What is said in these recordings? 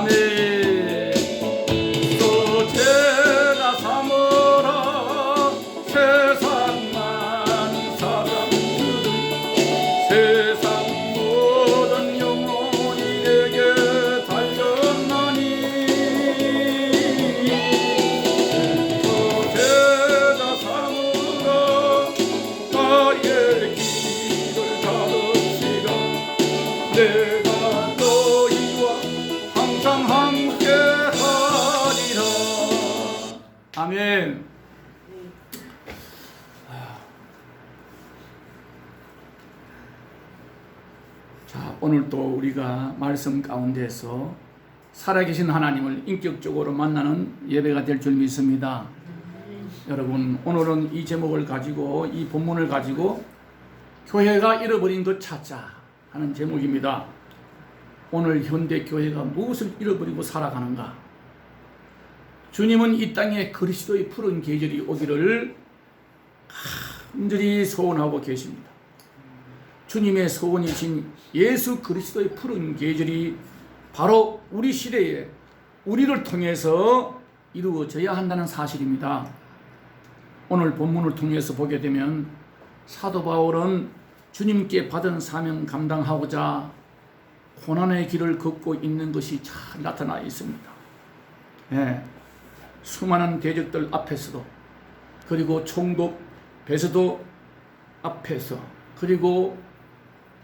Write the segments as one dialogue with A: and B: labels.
A: 아멘. 소제가 삼으라 세상 많은 사람들은 세상 모든 영혼이 내게 달렸나니 소제가 삼으라 나의 길을 가르치라 내가 너희와 항상 함께하리라. 아멘. 자, 오늘 또 우리가 말씀 가운데서 살아계신 하나님을 인격적으로 만나는 예배가 될 줄 믿습니다. 여러분, 오늘은 이 제목을 가지고, 이 본문을 가지고 교회가 잃어버린 것 찾자 하는 제목입니다. 오늘 현대 교회가 무엇을 잃어버리고 살아가는가? 주님은 이 땅에 그리스도의 푸른 계절이 오기를 간절히 소원하고 계십니다. 주님의 소원이신 예수 그리스도의 푸른 계절이 바로 우리 시대에 우리를 통해서 이루어져야 한다는 사실입니다. 오늘 본문을 통해서 보게 되면 사도 바울은 주님께 받은 사명 감당하고자 고난의 길을 걷고 있는 것이 잘 나타나 있습니다. 예, 수많은 대적들 앞에서도, 그리고 총독 베스도 앞에서, 그리고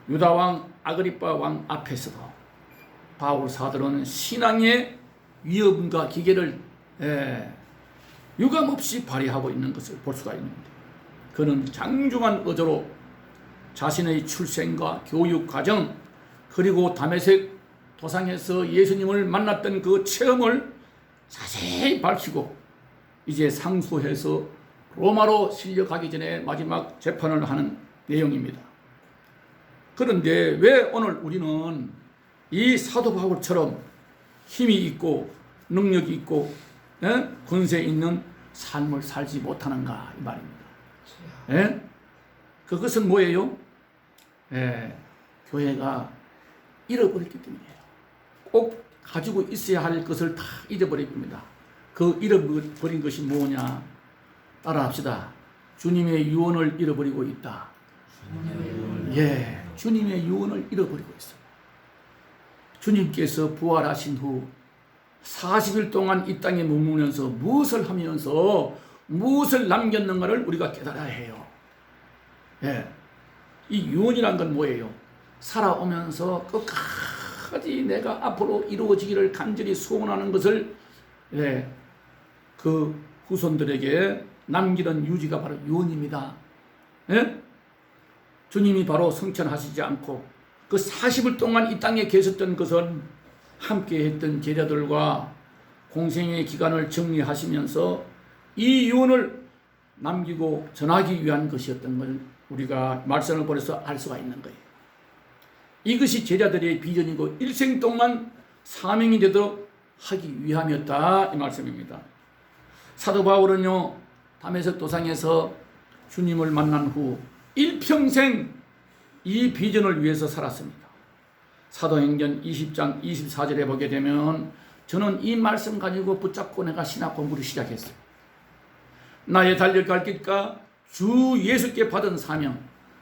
A: 유다왕 아그리빠 왕 앞에서도 바울 사도는 신앙의 위험과 기계를 유감없이 발휘하고 있는 것을 볼 수가 있습니다. 그는 장중한 의도로 자신의 출생과 교육 과정, 그리고 다메섹 도상에서 예수님을 만났던 그 체험을 자세히 밝히고 이제 상소해서 로마로 실려가기 전에 마지막 재판을 하는 내용입니다. 그런데 왜 오늘 우리는 이 사도 바울처럼 힘이 있고 능력이 있고 권세 있는 삶을 살지 못하는가 이 말입니다. 그것은 뭐예요? 교회가 잃어버렸기 때문이에요. 꼭 가지고 있어야 할 것을 다 잊어버립니다. 그 잃어버린 것이 뭐냐? 따라합시다. 주님의 유언을 잃어버리고 있다. 주님의 유언을 잃어버리고 있어요. 주님께서 부활하신 후 40일 동안 이 땅에 머무면서 무엇을 하면서 무엇을 남겼는가를 우리가 깨달아야 해요. 이 유언이란 건 뭐예요? 살아오면서 끝까지 내가 앞으로 이루어지기를 간절히 소원하는 것을 그 후손들에게 남기는 유지가 바로 유언입니다. 주님이 바로 성천하시지 않고 그 40일 동안 이 땅에 계셨던 것은 함께 했던 제자들과 공생의 기간을 정리하시면서 이 유언을 남기고 전하기 위한 것이었던 걸 우리가 말씀을 보내서 알 수가 있는 거예요. 이것이 제자들의 비전이고 일생 동안 사명이 되도록 하기 위함이었다 이 말씀입니다. 사도 바울은요 다메섹 도상에서 주님을 만난 후 일평생 이 비전을 위해서 살았습니다. 사도행전 20장 24절에 보게 되면 저는 이 말씀 가지고 붙잡고 내가 신학 공부를 시작했어요. 나의 달려갈 길과 주 예수께 받은 사명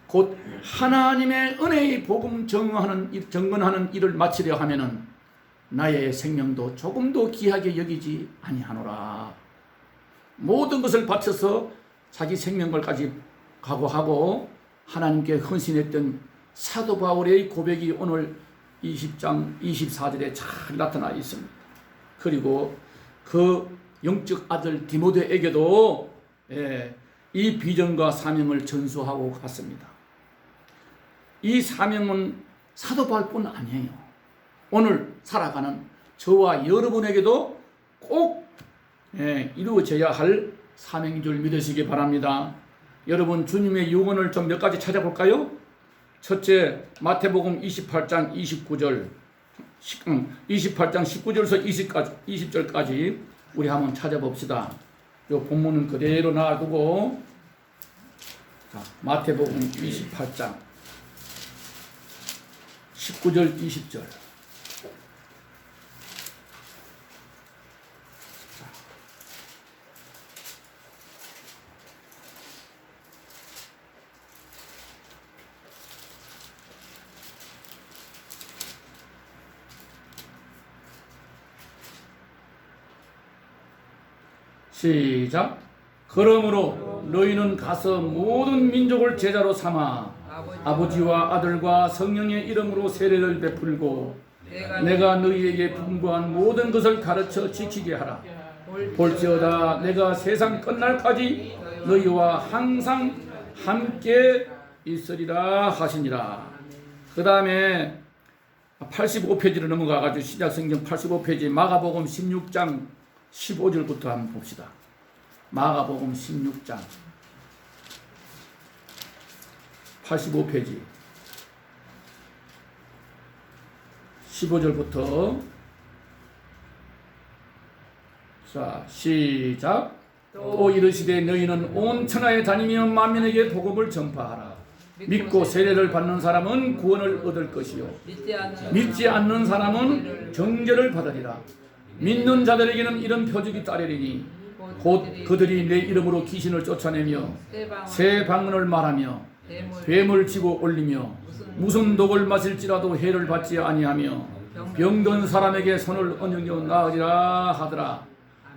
A: 곧 하나님의 은혜의 복음 증언하는 일을 마치려 하면은 나의 생명도 조금도 귀하게 여기지 아니하노라. 모든 것을 바쳐서 자기 생명을까지 각오하고 하나님께 헌신했던 사도 바울의 고백이 오늘 20장 24절에 잘 나타나 있습니다. 그리고 그 영적 아들 디모데에게도 이 비전과 사명을 전수하고 갔습니다. 이 사명은 사도 바울뿐 아니에요. 오늘 살아가는 저와 여러분에게도 꼭 이루어져야 할 사명인 줄 믿으시기 바랍니다. 여러분 주님의 유언을 좀 몇 가지 찾아볼까요? 첫째, 마태복음 28장 29절 28장 19절에서 20절까지 우리 한번 찾아봅시다. 이 본문은 그대로 놔두고 자, 마태복음 28장 19절 20절 시작. 그러므로 너희는 가서 모든 민족을 제자로 삼아 아버지와 아들과 성령의 이름으로 세례를 베풀고 내가 너희에게 분부한 모든 것을 가르쳐 지키게 하라. 볼지어다 내가 세상 끝날까지 너희와 항상 함께 있으리라 하시니라. 그 다음에 85페이지로 넘어가가지고 신약성경 85페이지 마가복음 16장 15절부터 한번 봅시다. 마가복음 16장 85페이지 15절부터 자 시작. 또 이르시되 너희는 온 천하에 다니며 만민에게 복음을 전파하라. 믿고 세례를 받는 사람은 구원을 얻을 것이요 믿지 않는 사람은 정죄를 받으리라. 믿는 자들에게는 이런 표적이 따르리니 곧 그들이 내 이름으로 귀신을 쫓아내며 새 방언을 말하며 뱀을 치고 올리며 무슨 독을 마실지라도 해를 받지 아니하며 병든 사람에게 손을 얹으며 나으리라 하더라.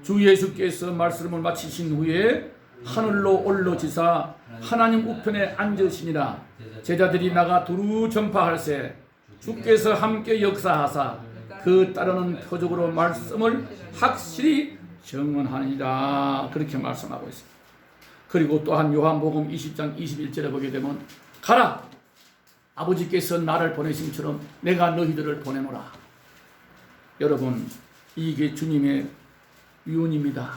A: 주 예수께서 말씀을 마치신 후에 하늘로 올라지사 하나님 우편에 앉으시니라. 제자들이 나가 두루 전파할세 주께서 함께 역사하사 그 따르는 표적으로 말씀을 확실히 증언하니라. 그렇게 말씀하고 있습니다. 그리고 또한 요한복음 20장 21절에 보게 되면 가라 아버지께서 나를 보내심처럼 내가 너희들을 보내노라. 여러분 이게 주님의 유언입니다.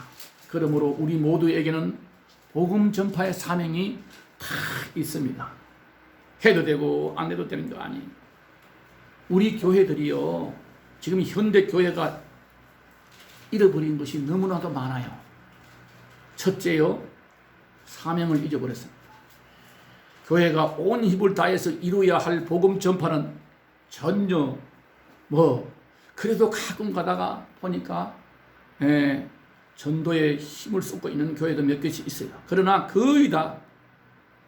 A: 그러므로 우리 모두에게는 복음 전파의 사명이 다 있습니다. 해도 되고 안 해도 되는 거 아니에요. 우리 교회들이요 지금 현대 교회가 잃어버린 것이 너무나도 많아요. 첫째요 사명을 잊어버렸습니다. 교회가 온 힘을 다해서 이루어야 할 복음 전파는 전혀 그래도 가끔 가다가 보니까 전도에 힘을 쏟고 있는 교회도 몇 개씩 있어요. 그러나 거의 다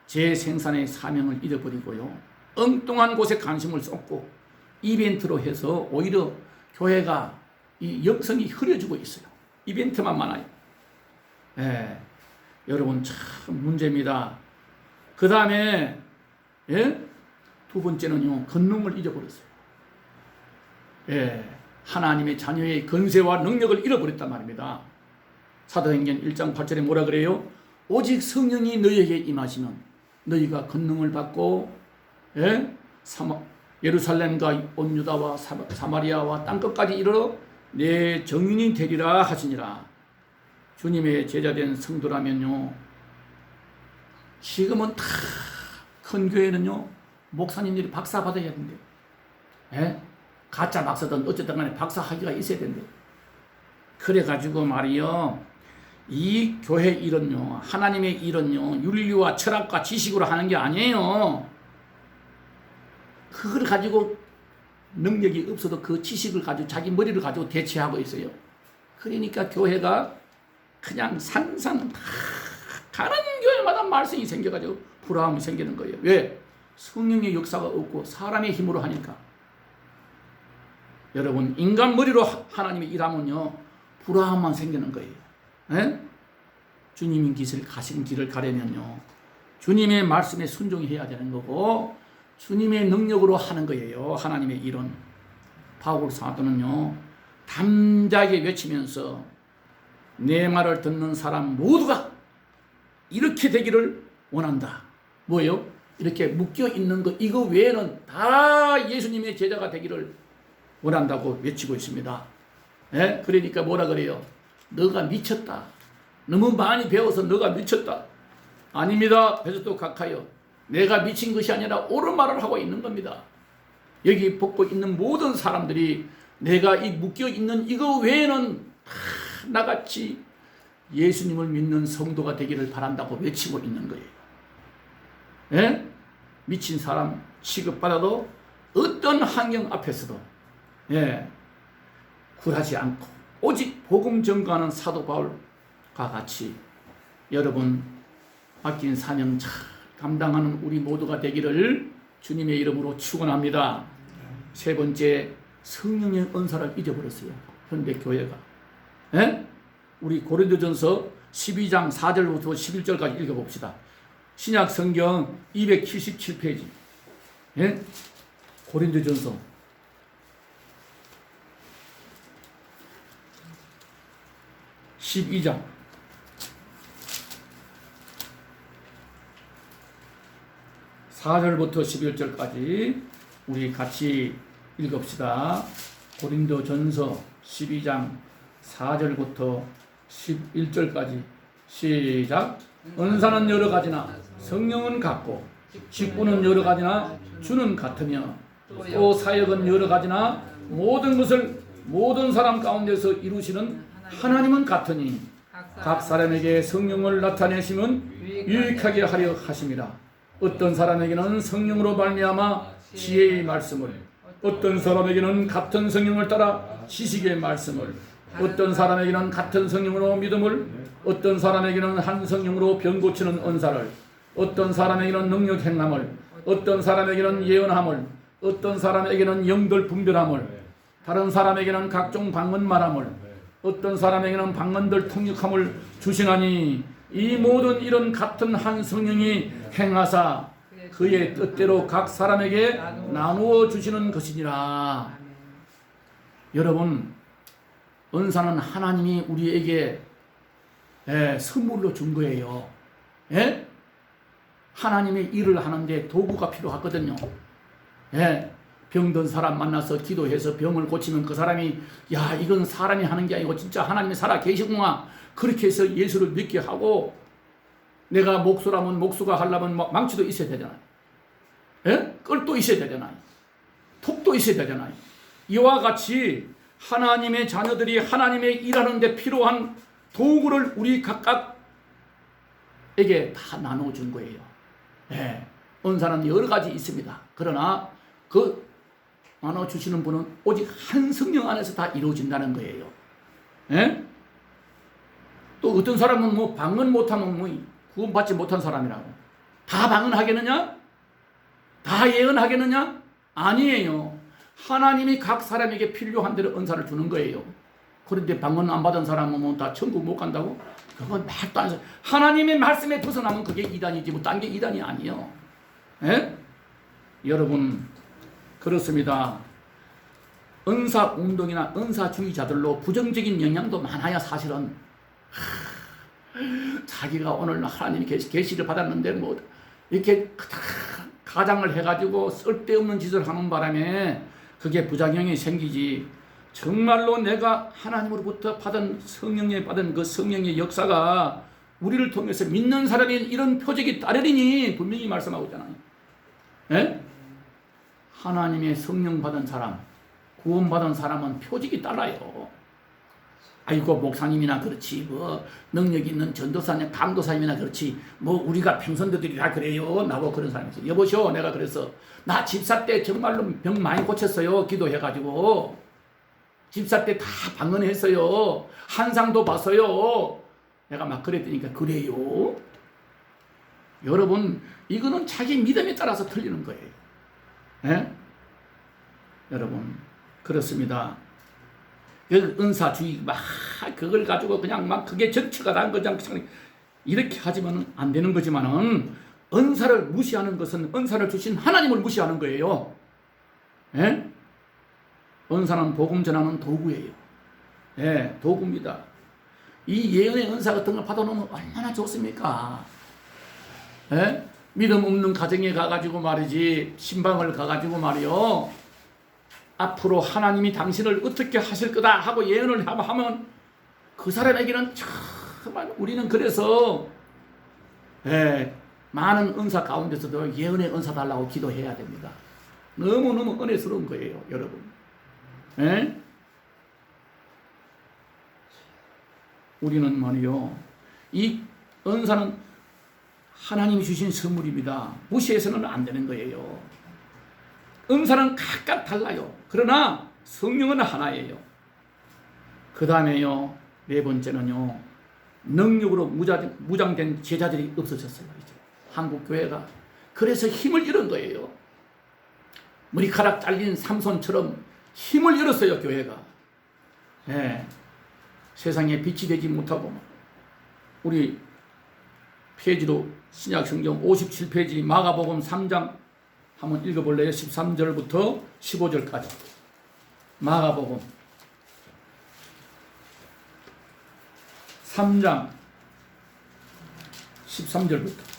A: 재생산의 사명을 잃어버리고요 엉뚱한 곳에 관심을 쏟고 이벤트로 해서 오히려 교회가 이 역성이 흐려지고 있어요. 이벤트만 많아요. 여러분 참 문제입니다. 그 다음에 두 번째는요 권능을 잊어버렸어요. 하나님의 자녀의 권세와 능력을 잃어버렸단 말입니다. 사도행전 1장 8절에 뭐라 그래요? 오직 성령이 너희에게 임하시면 너희가 권능을 받고 예루살렘과 온 유다와 사마리아와 땅끝까지 이르러 내 정인이 되리라 하시니라. 주님의 제자된 성도라면요 지금은 다 큰 교회는요 목사님들이 박사 받아야 된대요. 가짜 박사든 어쨌든 간에 박사 학위가 있어야 된대요. 그래가지고 말이요 이 교회 일은요 하나님의 일은요 윤리와 철학과 지식으로 하는 게 아니에요. 그걸 가지고 능력이 없어도 그 지식을 가지고 자기 머리를 가지고 대체하고 있어요. 그러니까 교회가 그냥 산산 가는 교회마다 말썽이 생겨가지고 불화함이 생기는 거예요. 왜? 성령의 역사가 없고 사람의 힘으로 하니까. 여러분 인간 머리로 하나님이 일하면요 불화함만 생기는 거예요. 주님인 길을 가신 길을 가려면요 주님의 말씀에 순종해야 되는 거고 주님의 능력으로 하는 거예요. 하나님의 일은. 바울 사도는요 담대하게 외치면서 내 말을 듣는 사람 모두가 이렇게 되기를 원한다. 뭐예요? 이렇게 묶여 있는 것 이거 외에는 다 예수님의 제자가 되기를 원한다고 외치고 있습니다. 그러니까 뭐라 그래요? 너가 미쳤다. 너무 많이 배워서 너가 미쳤다. 아닙니다. 베드로 각하여 내가 미친 것이 아니라 옳은 말을 하고 있는 겁니다. 여기 벗고 있는 모든 사람들이 내가 이 묶여 있는 이거 외에는 다 나같이 예수님을 믿는 성도가 되기를 바란다고 외치고 있는 거예요. 미친 사람 취급받아도 어떤 환경 앞에서도 굴하지 않고 오직 복음 전가하는 사도 바울과 같이 여러분 맡긴 사명 잘 감당하는 우리 모두가 되기를 주님의 이름으로 축원합니다. 세 번째 성령의 은사를 잊어버렸어요. 현대 교회가. 우리 고린도전서 12장 4절부터 11절까지 읽어봅시다. 신약 성경 277페이지. 예? 고린도전서 12장 4절부터 11절까지 우리 같이 읽읍시다. 고린도전서 12장 4절부터 11절까지 시작. 은사는 여러 가지나 성령은 같고 직분은 여러 가지나 주는 같으며 또 사역은 여러 가지나 모든 것을 모든 사람 가운데서 이루시는 하나님은 같으니 각 사람에게 성령을 나타내시면 유익하게 하려 하심이라. 어떤 사람에게는 성령으로 말미암아 지혜의 말씀을, 어떤 사람에게는 같은 성령을 따라 지식의 말씀을, 어떤 사람에게는 같은 성령으로 믿음을, 어떤 사람에게는 한 성령으로 병 고치는 은사를, 어떤 사람에게는 능력 행함을, 어떤 사람에게는 예언함을, 어떤 사람에게는 영들 분별함을, 다른 사람에게는 각종 방언 말함을, 어떤 사람에게는 방언들 통역함을 주시나니 이 모든 일은 같은 한 성령이 행하사 그의 뜻대로 각 사람에게 나누어 주시는 것이니라. 여러분, 은사는 하나님이 우리에게 선물로 준 거예요. 예? 하나님의 일을 하는데 도구가 필요하거든요. 예? 병든 사람 만나서 기도해서 병을 고치면 그 사람이 야, 이건 사람이 하는 게 아니고 진짜 하나님이 살아 계시구나. 그렇게 해서 예수를 믿게 하고, 내가 목수라면 목수가 하려면 망치도 있어야 되잖아요. 예? 끌도 있어야 되잖아요. 톱도 있어야 되잖아요. 이와 같이 하나님의 자녀들이 하나님의 일하는 데 필요한 도구를 우리 각각에게 다 나눠준 거예요. 예. 은사는 여러 가지 있습니다. 그러나 그 나눠주시는 분은 오직 한 성령 안에서 다 이루어진다는 거예요. 예? 또 어떤 사람은 뭐 방언 못하면 뭐 구원받지 못한 사람이라고. 다 방언하겠느냐? 다 예언하겠느냐? 아니에요. 하나님이 각 사람에게 필요한 대로 은사를 주는 거예요. 그런데 방언 안 받은 사람은 뭐 다 천국 못 간다고? 그건 말도 안 돼. 하나님의 말씀에 벗어나면 그게 이단이지 뭐 딴 게 이단이 아니에요. 예? 여러분, 그렇습니다. 은사 운동이나 은사주의자들로 부정적인 영향도 많아야 사실은 자기가 오늘 하나님이 계시를 받았는데 뭐 이렇게 가장을 해가지고 쓸데없는 짓을 하는 바람에 그게 부작용이 생기지. 정말로 내가 하나님으로부터 받은 성령에 받은 그 성령의 역사가 우리를 통해서 믿는 사람이 이런 표적이 따르리니 분명히 말씀하고 있잖아요. 예? 하나님의 성령 받은 사람, 구원받은 사람은 표적이 따라요. 아이고, 목사님이나 그렇지, 뭐 능력 있는 전도사님, 강도사님이나 그렇지, 뭐 우리가 평선도들이 다 그래요. 나보고 그런 사람이 있어요. 여보시오, 내가 그래서 나 집사 때 정말로 병 많이 고쳤어요. 기도해가지고 집사 때 다 방언했어요. 한상도 봤어요. 내가 막 그랬더니까 그래요. 여러분, 이거는 자기 믿음에 따라서 틀리는 거예요. 예? 여러분, 그렇습니다. 은사주의 막 그걸 가지고 그냥 막 그게 정치가 난 거지 이렇게 하지만 안 되는 거지만은, 은사를 무시하는 것은 은사를 주신 하나님을 무시하는 거예요. 예? 은사는 복음 전하는 도구예요. 예, 도구입니다. 이 예언의 은사 같은 걸 받아놓으면 얼마나 좋습니까? 예? 믿음 없는 가정에 가가지고 말이지, 신방을 가가지고 말이요, 앞으로 하나님이 당신을 어떻게 하실 거다 하고 예언을 하면 그 사람에게는 정말 우리는 그래서 많은 은사 가운데서도 예언의 은사 달라고 기도해야 됩니다. 너무너무 은혜스러운 거예요, 여러분. 예? 우리는 말이요, 이 은사는 하나님이 주신 선물입니다. 무시해서는 안 되는 거예요. 은사는 각각 달라요. 그러나 성령은 하나예요. 그 다음에요, 네 번째는요, 능력으로 무장된 제자들이 없어졌어요. 이제 한국 교회가. 그래서 힘을 잃은 거예요. 머리카락 잘린 삼손처럼 힘을 잃었어요, 교회가. 네. 세상에 빛이 되지 못하고 우리 페이지로 신약성경 57페이지 마가복음 3장 한번 읽어볼래요? 13절부터 15절까지 마가복음 3장 13절부터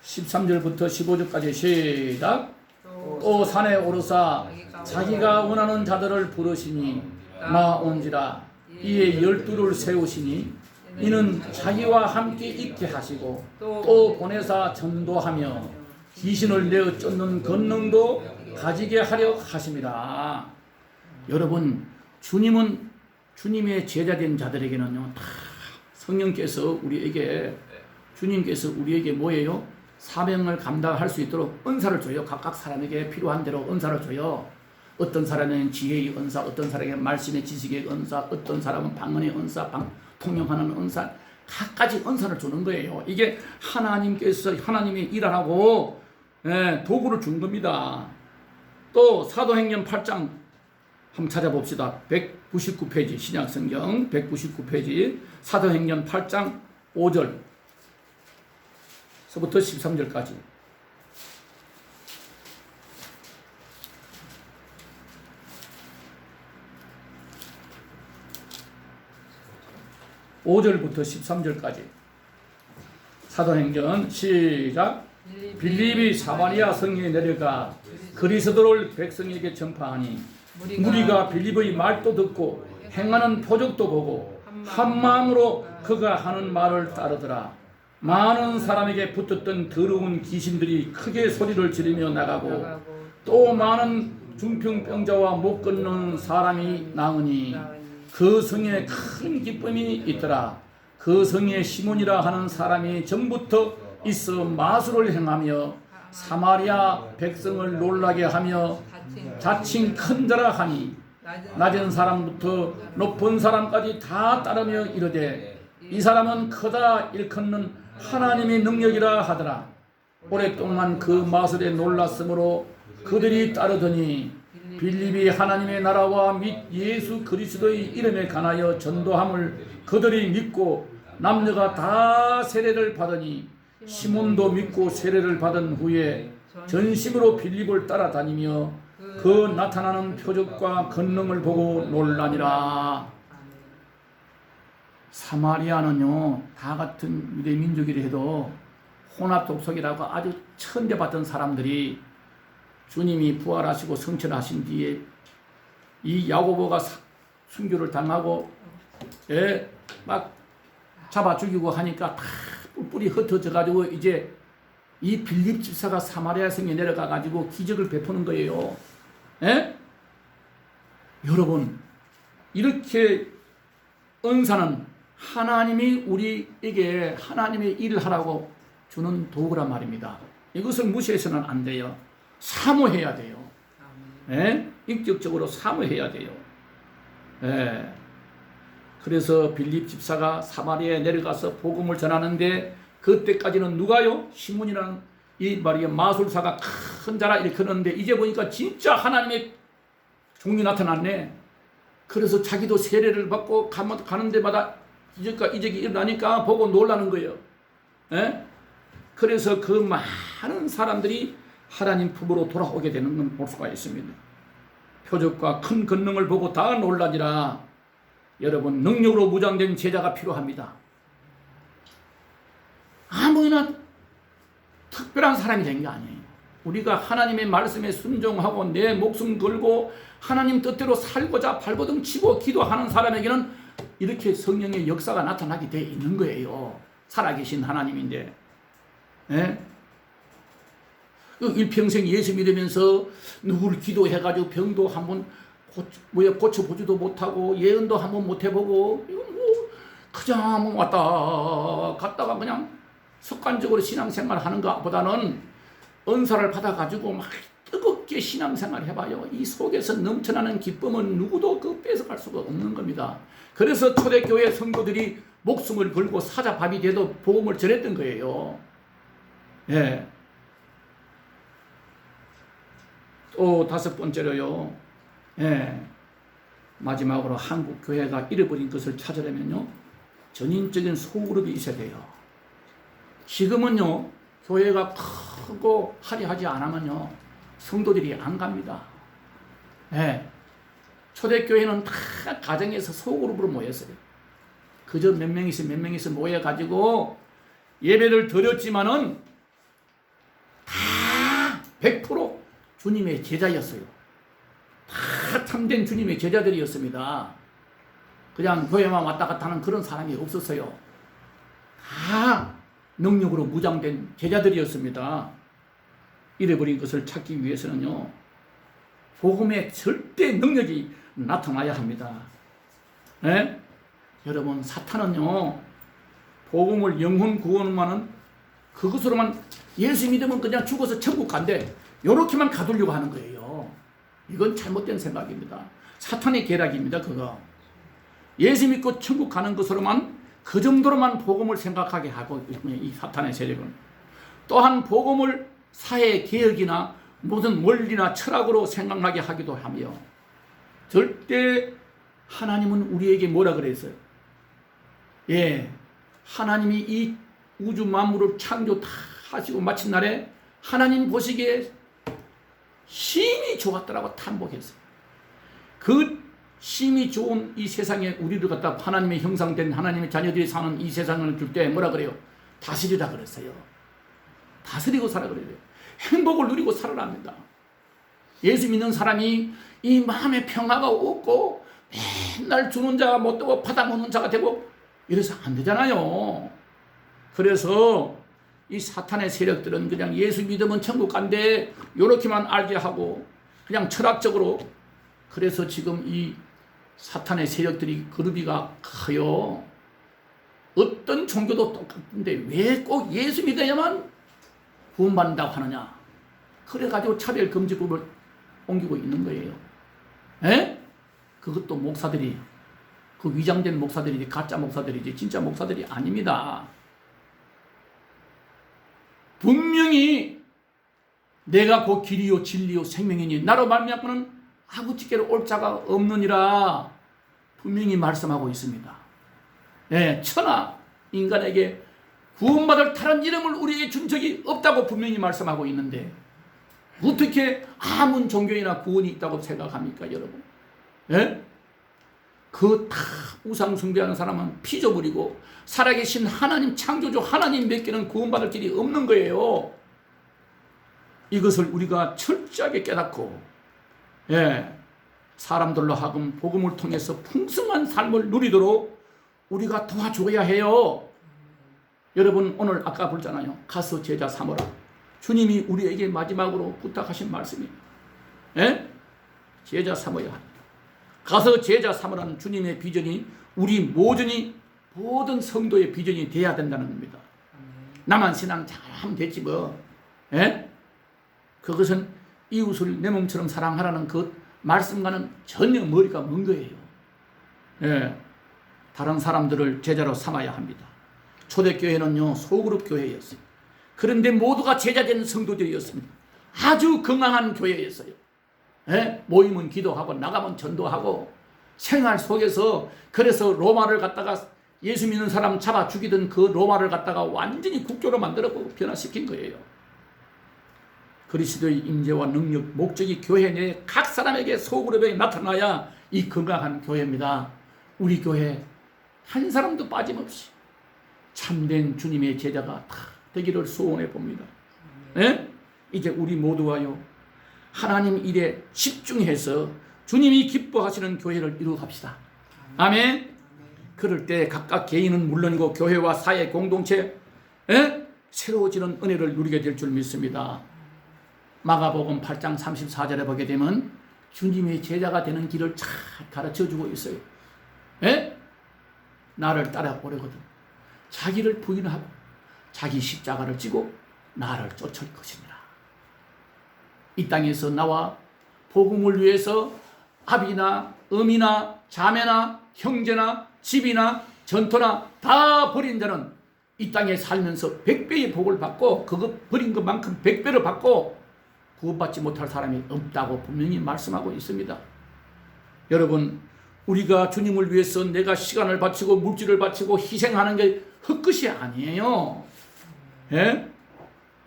A: 13절부터 15절까지 시작. 또 산에 오르사 자기가 원하는 자들을 부르시니 나온지라. 이에 12를 세우시니 이는 자기와 함께 있게 하시고 또 보내사 전도하며 귀신을 내어 쫓는 권능도 가지게 하려 하심이라. 여러분, 주님의 제자된 자들에게는요, 다 성령께서 주님께서 우리에게 뭐예요? 사명을 감당할 수 있도록 은사를 줘요. 각각 사람에게 필요한 대로 은사를 줘요. 어떤 사람은 지혜의 은사, 어떤 사람에게 말씀의 지식의 은사, 어떤 사람은 방언의 은사, 통역하는 은사, 각가지 은사를 주는 거예요. 이게 하나님이 일하라고 도구를 준 겁니다. 또 사도행전 8장 한번 찾아봅시다. 199페이지 신약성경 199페이지 사도행전 8장 5절 부터 13절까지. (5절부터) 13절까지 사도행전 시작. 빌립이 사마리아 성에 내려가 그리스도를 백성에게 전파하니 무리가 빌립의 말도 듣고 행하는 표적도 보고 한 마음으로 그가 하는 말을 따르더라. 많은 사람에게 붙었던 더러운 귀신들이 크게 소리를 지르며 나가고 또 많은 중풍병자와 못 걷는 사람이 나으니 그 성에 큰 기쁨이 있더라. 그 성에 시몬이라 하는 사람이 전부터 있어 마술을 행하며 사마리아 백성을 놀라게 하며 자칭 큰 자라 하니 낮은 사람부터 높은 사람까지 다 따르며 이르되 이 사람은 크다 일컫는 하나님의 능력이라 하더라. 오랫동안 그 마술에 놀랐으므로 그들이 따르더니 빌립이 하나님의 나라와 및 예수 그리스도의 이름에 관하여 전도함을 그들이 믿고 남녀가 다 세례를 받으니 시몬도 믿고 세례를 받은 후에 전심으로 빌립을 따라다니며 그 나타나는 표적과 권능을 보고 놀라니라. 사마리아는요, 다 같은 유대 민족이라 해도 혼합 족속이라고 아주 천대받던 사람들이 주님이 부활하시고 성천하신 뒤에 이 야고보가 순교를 당하고 막 잡아 죽이고 하니까 다 뿔뿔이 흩어져 가지고 이제 이 빌립 집사가 사마리아 성에 내려가 가지고 기적을 베푸는 거예요. 여러분, 이렇게 은사는 하나님이 우리에게 하나님의 일을 하라고 주는 도구란 말입니다. 이것을 무시해서는 안 돼요. 사모해야 돼요. 인격적으로 사모해야 돼요. 그래서 빌립 집사가 사마리아에 내려가서 복음을 전하는데 그때까지는 누가요? 시몬이라는 이 말이야 마술사가 큰 자라 이렇게 하는데 이제 보니까 진짜 하나님의 종이 나타났네. 그래서 자기도 세례를 받고 가는 데마다 이적이 일어나니까 보고 놀라는 거예요. 그래서 그 많은 사람들이 하나님 품으로 돌아오게 되는 건 볼 수가 있습니다. 표적과 큰 권능을 보고 다 놀라니라. 여러분, 능력으로 무장된 제자가 필요합니다. 아무나 특별한 사람이 된 게 아니에요. 우리가 하나님의 말씀에 순종하고 내 목숨 걸고 하나님 뜻대로 살고자 발버둥 치고 기도하는 사람에게는 이렇게 성령의 역사가 나타나게 돼 있는 거예요. 살아계신 하나님인데. 일평생 예수 믿으면서 누구를 기도해가지고 병도 한번 고쳐보지도 못하고 예언도 한번 못 해보고 이건 뭐 그냥 한번 왔다 갔다가 그냥 습관적으로 신앙생활 하는 것보다는 은사를 받아가지고 막 뜨겁게 신앙생활 해봐요. 이 속에서 넘쳐나는 기쁨은 누구도 그 뺏어갈 수가 없는 겁니다. 그래서 초대교회 성도들이 목숨을 걸고 사자밥이 돼도 복음을 전했던 거예요. 예. 또 다섯 번째로요. 예. 마지막으로 한국 교회가 잃어버린 것을 찾으려면요, 전인적인 소그룹이 있어야 돼요. 지금은요, 교회가 크고 화려하지 않으면요, 성도들이 안 갑니다. 예. 초대교회는 다 가정에서 소그룹으로 모였어요. 그저 몇 명이서 모여가지고 예배를 드렸지만은 다 100% 주님의 제자였어요. 다 참된 주님의 제자들이었습니다. 그냥 교회만 왔다 갔다 하는 그런 사람이 없었어요. 다 능력으로 무장된 제자들이었습니다. 잃어버린 것을 찾기 위해서는요, 복음의 절대 능력이 나타나야 합니다. 네? 여러분, 사탄은요, 복음을 영혼 구원만은 그것으로만, 예수 믿으면 그냥 죽어서 천국 간대, 요렇게만 가두려고 하는 거예요. 이건 잘못된 생각입니다. 사탄의 계략입니다. 그거 예수 믿고 천국 가는 것으로만, 그 정도로만 복음을 생각하게 하고 있군요, 이 사탄의 세력은. 또한 복음을 사회 개혁이나 무슨 원리나 철학으로 생각나게 하기도 하며, 절대 하나님은 우리에게 뭐라 그랬어요? 예, 하나님이 이 우주 만물을 창조 다 하시고 마친 날에 하나님 보시기에 심히 좋았더라고 탐복했어요. 그 심히 좋은 이 세상에 우리를 갖다 하나님의 형상된 하나님의 자녀들이 사는 이 세상을 줄 때 뭐라 그래요? 다스리라 그랬어요. 다스리고 살아 그래요. 행복을 누리고 살아랍니다. 예수 믿는 사람이 이 마음에 평화가 없고 맨날 주는 자가 못 되고 받아먹는 자가 되고 이래서 안 되잖아요. 그래서 이 사탄의 세력들은 그냥 예수 믿으면 천국 간대, 요렇게만 알게 하고 그냥 철학적으로, 그래서 지금 이 사탄의 세력들이 그루비가 커요. 어떤 종교도 똑같은데 왜 꼭 예수 믿어야만 구원받는다고 하느냐. 그래가지고 차별금지법을 옮기고 있는 거예요. 에? 그것도 목사들이, 그 위장된 목사들이지 가짜 목사들이지 진짜 목사들이 아닙니다. 분명히 내가 곧 길이요 진리요 생명이니 나로 말미암고는 아버지께로 올 자가 없느니라 분명히 말씀하고 있습니다. 예, 천하 인간에게 구원받을 다른 이름을 우리에게 준 적이 없다고 분명히 말씀하고 있는데 어떻게 아무 종교이나 구원이 있다고 생각합니까, 여러분? 예? 그 다 우상 숭배하는 사람은 피조물이고 살아계신 하나님 창조주 하나님 밖에는 구원받을 길이 없는 거예요. 이것을 우리가 철저하게 깨닫고, 예, 사람들로 하여금 복음을 통해서 풍성한 삶을 누리도록 우리가 도와줘야 해요. 여러분, 오늘 아까 보잖아요. 가서 제자 삼으라. 주님이 우리에게 마지막으로 부탁하신 말씀이에요. 예? 제자 삼어야 합니다. 가서 제자 삼으라는 주님의 비전이 우리 모든 성도의 비전이 돼야 된다는 겁니다. 나만 신앙 잘하면 됐지 뭐. 예? 그것은 이웃을 내 몸처럼 사랑하라는 그 말씀과는 전혀 머리가 먼 거예요. 예. 다른 사람들을 제자로 삼아야 합니다. 초대교회는요, 소그룹 교회였어요. 그런데 모두가 제자된 성도들이었습니다. 아주 건강한 교회였어요. 예? 모이면 기도하고 나가면 전도하고 생활 속에서, 그래서 로마를 갖다가 예수 믿는 사람 잡아 죽이던 그 로마를 갖다가 완전히 국교로 만들었고 변화시킨 거예요. 그리스도의 임재와 능력, 목적이 교회 내 각 사람에게 소그룹에 나타나야 이 건강한 교회입니다. 우리 교회 한 사람도 빠짐없이 참된 주님의 제자가 다 되기를 소원해 봅니다. 예? 이제 우리 모두가요, 하나님 일에 집중해서 주님이 기뻐하시는 교회를 이루갑시다. 아멘. 그럴 때 각각 개인은 물론이고 교회와 사회 공동체, 예? 새로워지는 은혜를 누리게 될 줄 믿습니다. 마가복음 8장 34절에 보게 되면 주님의 제자가 되는 길을 잘 가르쳐주고 있어요. 예? 나를 따라오려거든 자기를 부인하고 자기 십자가를 지고 나를 쫓을 것이니라. 이 땅에서 나와 복음을 위해서 아비나 어미나 자매나 형제나 집이나 전토나 다 버린 자는 이 땅에 살면서 100배의 복을 받고 그거 버린 것만큼 100배를 받고 구원받지 못할 사람이 없다고 분명히 말씀하고 있습니다. 여러분, 우리가 주님을 위해서 내가 시간을 바치고 물질을 바치고 희생하는 게 헛것이 아니에요. 예?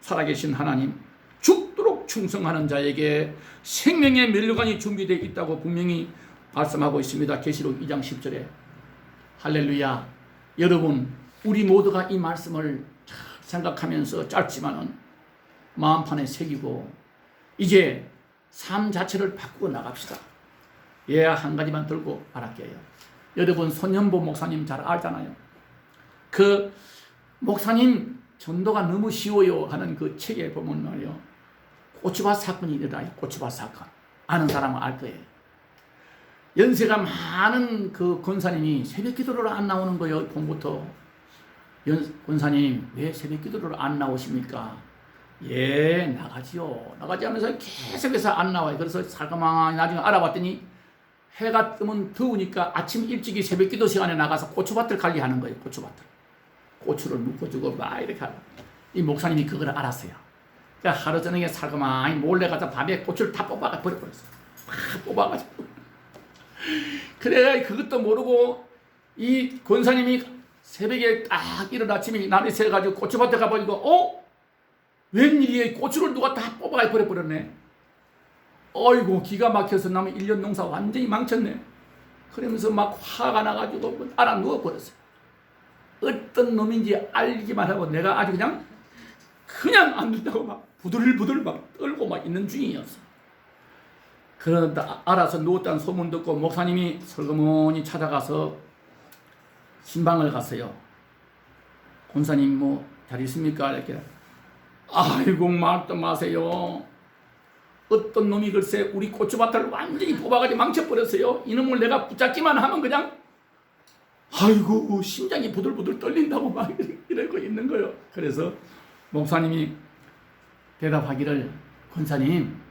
A: 살아계신 하나님, 죽도록 충성하는 자에게 생명의 면류관이 준비되어 있다고 분명히 말씀하고 있습니다. 계시록 2장 10절에. 할렐루야. 여러분, 우리 모두가 이 말씀을 잘 생각하면서 짧지만은 마음판에 새기고 이제 삶 자체를 바꾸고 나갑시다. 예, 한 가지만 들고 말할게요. 여러분, 손현보 목사님 잘 알잖아요. 그 목사님 전도가 너무 쉬워요 하는 그 책에 보면 말이요, 고추밭 사건이 일어나요. 고추밭 사건. 아는 사람은 알 거예요. 연세가 많은 그 권사님이 새벽 기도를 안 나오는 거예요. 봄부터. 권사님, 왜 새벽 기도를 안 나오십니까? 예, 나가지요. 나가지 하면서 계속해서 안 나와요. 그래서 살가만히 나중에 알아봤더니 해가 뜨면 더우니까 아침 일찍이 새벽 기도 시간에 나가서 고추밭을 관리하는 거예요. 고추밭을. 고추를 묶어주고 막 이렇게 하고. 이 목사님이 그걸 알았어요. 그러니까 하루 저녁에 살가만히 몰래 가서 밤에 고추를 다 뽑아가 버려버렸어요. 막 뽑아가지고. 그래, 그것도 모르고 이 권사님이 새벽에 딱 일어나 아침에 날이 새가지고 고추밭에 가보니까 웬일이에 고추를 누가 다 뽑아가 버려버렸네. 어이구, 기가 막혀서 나면 1년 농사 완전히 망쳤네. 그러면서 막 화가 나가지고 알아 누워버렸어요. 어떤 놈인지 알기만 하고 내가 아주 그냥 안 된다고 막 부들부들 막 떨고 막 있는 중이었어. 그러다 알아서 누웠다는 소문 듣고 목사님이 설거머니 찾아가서 신방을 갔어요. 권사님 뭐 잘 있습니까? 이렇게. 아이고, 말도 마세요. 어떤 놈이 글쎄 우리 고추밭을 완전히 뽑아가지고 망쳐버렸어요. 이놈을 내가 붙잡기만 하면 그냥 아이고, 심장이 부들부들 떨린다고 막 이러고 있는 거예요. 그래서 목사님이 대답하기를, 권사님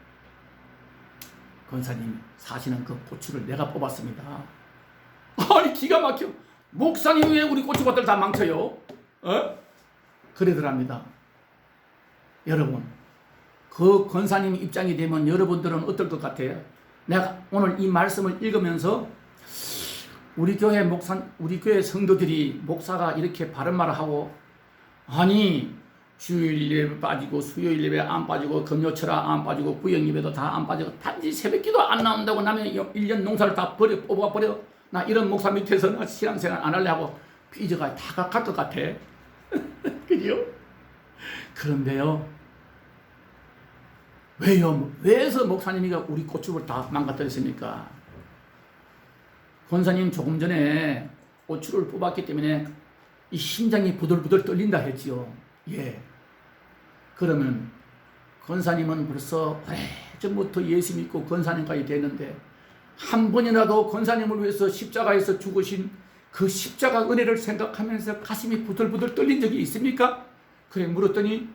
A: 사시는 그 고추를 내가 뽑았습니다. 아이, 기가 막혀. 목사님 왜 우리 고추밭을 다 망쳐요? 그러더랍니다. 여러분, 그 권사님 입장이 되면 여러분들은 어떨 것 같아요? 내가 오늘 이 말씀을 읽으면서 우리 교회 성도들이 목사가 이렇게 바른 말을 하고, 아니 주일 예배 빠지고 수요일 예배 안 빠지고 금요철아 안 빠지고 구역 예배도 다 안 빠지고 단지 새벽 기도 안 나온다고 나면 1년 농사를 다 뽑아버려. 나 이런 목사 밑에서 나 신앙생활 안 할래 하고 삐져가 다 갈 것 같아. 그죠? 그런데요, 왜서 목사님이 우리 고추를 다 망가뜨렸습니까? 권사님 조금 전에 고추를 뽑았기 때문에 이 심장이 부들부들 떨린다 했지요. 예. 그러면 권사님은 벌써 오래전부터 예수 믿고 권사님까지 됐는데 한 번이라도 권사님을 위해서 십자가에서 죽으신 그 십자가 은혜를 생각하면서 가슴이 부들부들 떨린 적이 있습니까? 그래 물었더니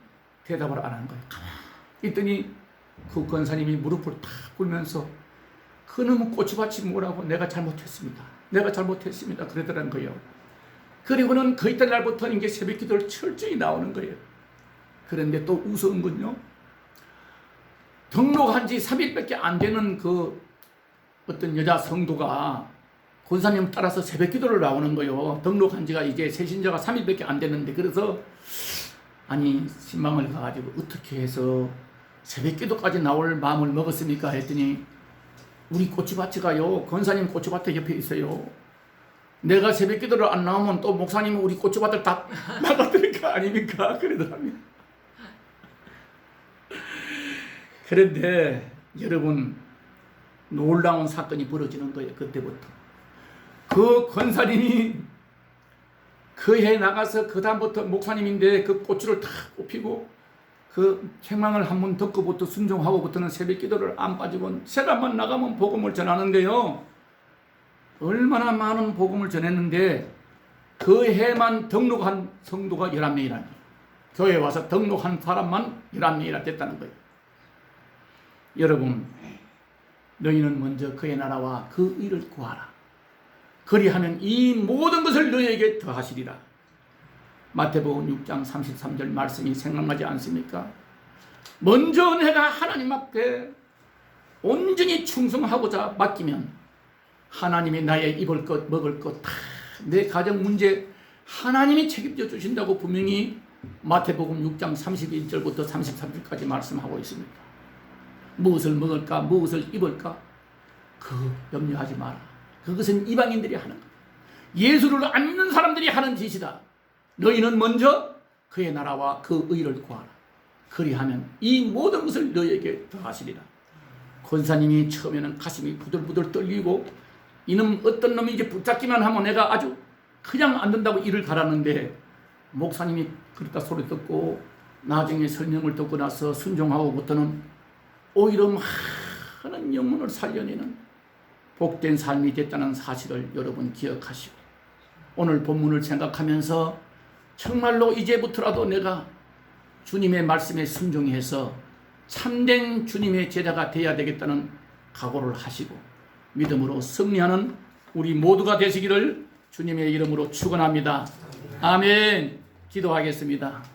A: 대답을 안 하는 거예요. 가만히 있더니 그 권사님이 무릎을 탁 꿇면서 그놈의 고추밭이 뭐라고, 내가 잘못했습니다. 그러더라는 거예요. 그리고는 그 이튿 날부터는 이게 새벽 기도를 철저히 나오는 거예요. 그런데 또 우스운 건요, 등록한 지 3일밖에 안 되는 그 어떤 여자 성도가 권사님 따라서 새벽 기도를 나오는 거예요. 등록한 지가 이제 새신자가 3일밖에 안 됐는데, 그래서 아니 신방을 가가지고 어떻게 해서 새벽 기도까지 나올 마음을 먹었습니까? 했더니 우리 고추밭이가요, 권사님 고추밭에 옆에 있어요. 내가 새벽 기도를 안 나오면 또 목사님은 우리 고추밭을 다 막아드릴 거 아닙니까? 그러더라고요. 그런데 여러분, 놀라운 사건이 벌어지는 거예요. 그때부터 그 권사님이 그 해 나가서 그 다음부터 목사님인데 그 고추를 다 뽑히고 그 책망을 한 번 듣고부터 순종하고부터는 새벽 기도를 안 빠지고 세간만 나가면 복음을 전하는데요, 얼마나 많은 복음을 전했는데 그 해만 등록한 성도가 11명이라니, 교회에 와서 등록한 사람만 11명이라 됐다는 거예요. 여러분, 너희는 먼저 그의 나라와 그 의를 구하라. 그리하면 이 모든 것을 너희에게 더하시리라. 마태복음 6장 33절 말씀이 생각나지 않습니까? 먼저 내가 하나님 앞에 온전히 충성하고자 맡기면 하나님이 나의 입을 것 먹을 것 다 내 가정 문제 하나님이 책임져 주신다고 분명히 마태복음 6장 31절부터 33절까지 말씀하고 있습니다. 무엇을 먹을까 무엇을 입을까 그 염려하지 마라. 그것은 이방인들이 하는 것, 예수를 안 믿는 사람들이 하는 짓이다. 너희는 먼저 그의 나라와 그 의를 구하라. 그리하면 이 모든 것을 너희에게 더하시리라. 권사님이 처음에는 가슴이 부들부들 떨리고 이놈 어떤 놈이 이제 붙잡기만 하면 내가 아주 그냥 안 된다고 이를 갈았는데 목사님이 그렇다 소리 듣고 나중에 설명을 듣고 나서 순종하고부터는 오히려 많은 영혼을 살려내는 복된 삶이 됐다는 사실을 여러분 기억하시고 오늘 본문을 생각하면서 정말로 이제부터라도 내가 주님의 말씀에 순종해서 참된 주님의 제자가 되어야 되겠다는 각오를 하시고 믿음으로 승리하는 우리 모두가 되시기를 주님의 이름으로 축원합니다. 아멘. 기도하겠습니다.